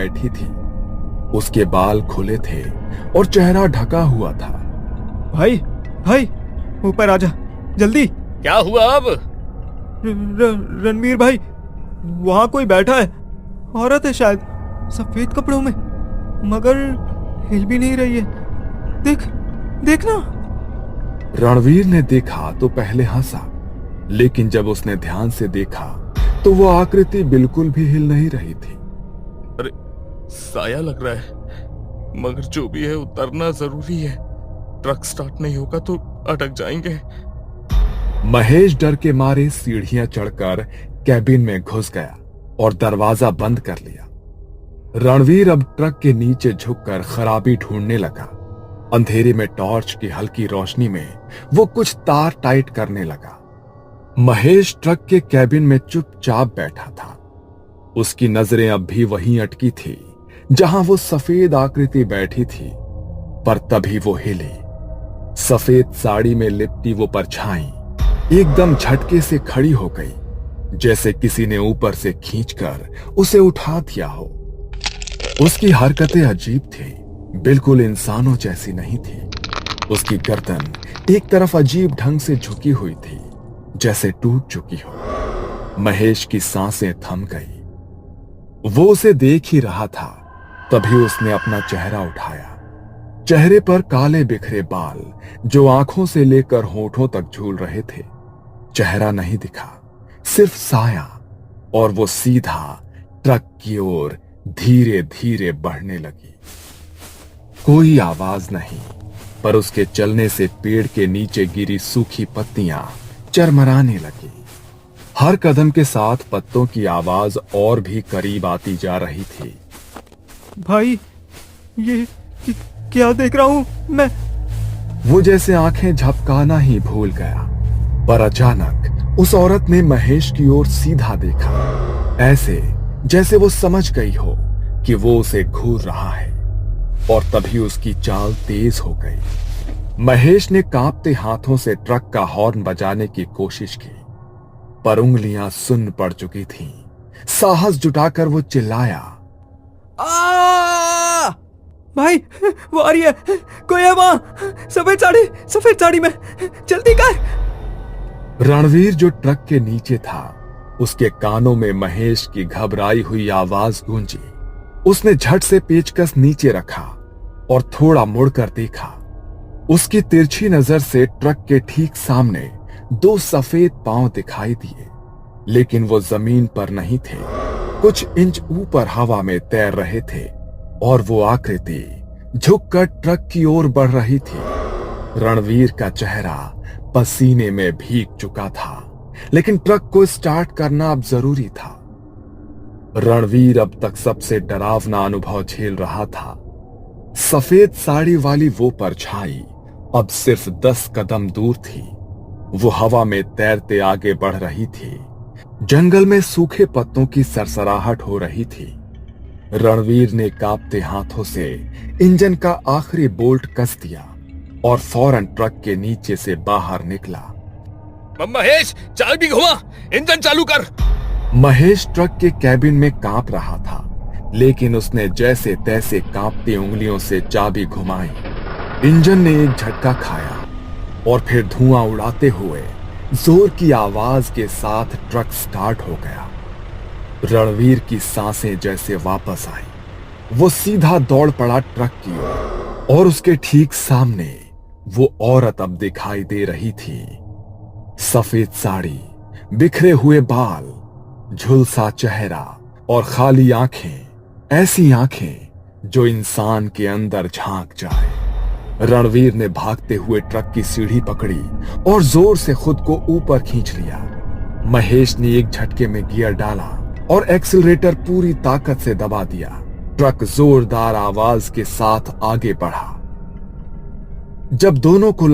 बैठी थी। उसके बाल खुले थे और चेहरा ढका हुआ था। भाई भाई ऊपर आजा जल्दी। क्या हुआ अब? रणवीर भाई, वहां कोई बैठा है, औरत है शायद, सफेद कपड़ों में, मगर हिल भी नहीं रही है। देख देखना। रणवीर ने देखा तो पहले हंसा, लेकिन जब उसने ध्यान से देखा तो वो आकृति बिल्कुल भी हिल नहीं रही थी। अरे साया लग रहा है, मगर जो भी है उतरना जरूरी है। ट्रक स्टार्ट नहीं होगा तो अटक जाएंगे। महेश डर के मारे सीढ़ियां चढ़कर कैबिन में घुस गया और दरवाजा बंद कर लिया। रणवीर अब ट्रक के नीचे झुककर खराबी ढूंढने लगा। अंधेरे में टॉर्च की हल्की रोशनी में वो कुछ तार टाइट करने लगा। महेश ट्रक के कैबिन में चुपचाप बैठा था। उसकी नजरें अब भी वहीं अटकी थी जहां वो सफेद आकृति बैठी थी, पर तभी वो हिली। सफेद साड़ी में लिपटी वो परछाई एकदम झटके से खड़ी हो गई, जैसे किसी ने ऊपर से खींचकर उसे उठा दिया हो। उसकी हरकतें अजीब थी, बिल्कुल इंसानों जैसी नहीं थी। उसकी गर्दन एक तरफ अजीब ढंग से झुकी हुई थी, जैसे टूट चुकी हो। महेश की सांसें थम गई। वो उसे देख ही रहा था, तभी उसने अपना चेहरा उठाया। चेहरे पर काले बिखरे बाल जो आंखों से लेकर होठों तक झूल रहे थे। चेहरा नहीं दिखा, सिर्फ साया, और वो सीधा ट्रक की ओर धीरे धीरे बढ़ने लगी। कोई आवाज नहीं, पर उसके चलने से पेड़ के नीचे गिरी सूखी पत्तियां चरमराने लगी। हर कदम के साथ पत्तों की आवाज और भी करीब आती जा रही थी। भाई ये क्या देख रहा हूं मैं? वो जैसे आंखें झपकाना ही भूल गया, पर अचानक उस औरत ने महेश की ओर सीधा देखा, ऐसे जैसे वो समझ गई हो कि वो उसे घूर रहा है, और तभी उसकी चाल तेज हो गई। महेश ने कांपते हाथों से ट्रक का हॉर्न बजाने की कोशिश की, पर उंगलियां सुन्न पड़ चुकी थीं। साहस जुटाकर वो चिल्लाया, आ! भाई वो आ रही है, कोई है वहां, सफेद साड़ी में, जल्दी कर। रणवीर जो ट्रक के नीचे था, उसके कानों में महेश की घबराई हुई आवाज गूंजी। उसने झट से पेचकस नीचे रखा और थोड़ा मुड़कर देखा। उसकी तिरछी नजर से ट्रक के ठीक सामने दो सफेद पांव दिखाई दिए, लेकिन वो जमीन पर नहीं थे, कुछ इंच ऊपर हवा में तैर रहे थे, और वो आकृति झुककर ट्रक की ओर बढ़ रही थी। रणवीर का चेहरा पसीने में भीग चुका था, लेकिन ट्रक को स्टार्ट करना अब जरूरी था। रणवीर अब तक सबसे डरावना अनुभव झेल रहा था। सफेद साड़ी वाली वो परछाई अब सिर्फ 10 कदम दूर थी। वो हवा में तैरते आगे बढ़ रही थी। जंगल में सूखे पत्तों की सरसराहट हो रही थी। रणवीर ने कांपते हाथों से इंजन का आखिरी बोल्ट कस दिया और फौरन ट्रक के नीचे से बाहर निकला। महेश, चाल भी घुमा, इंजन चालू कर। महेश ट्रक के कैबिन में कांप रहा था, लेकिन उसने जैसे तैसे कांपती उंगलियों से चाबी घुमाई। इंजन ने एक झटका खाया और फिर धुआं उड़ाते हुए जोर की आवाज के साथ ट्रक स्टार्ट हो गया। रणवीर की सांसें जैसे वापस आई। वो सीधा दौड़ पड़ा ट्रक की ओर, और उसके ठीक सामने वो औरत अब दिखाई दे रही थी। सफेद साड़ी, बिखरे हुए बाल, झुलसा चेहरा और खाली आंखें, ऐसी आंखें जो इंसान के अंदर झांक जाए। रणवीर ने भागते हुए ट्रक की सीढ़ी पकड़ी और जोर से खुद को ऊपर खींच लिया। महेश ने एक झटके में गियर डाला और एक्सीलरेटर पूरी ताकत से दबा दिया। ट्रक जोरदार आवाज के साथ आगे बढ़ा। जब दोनों को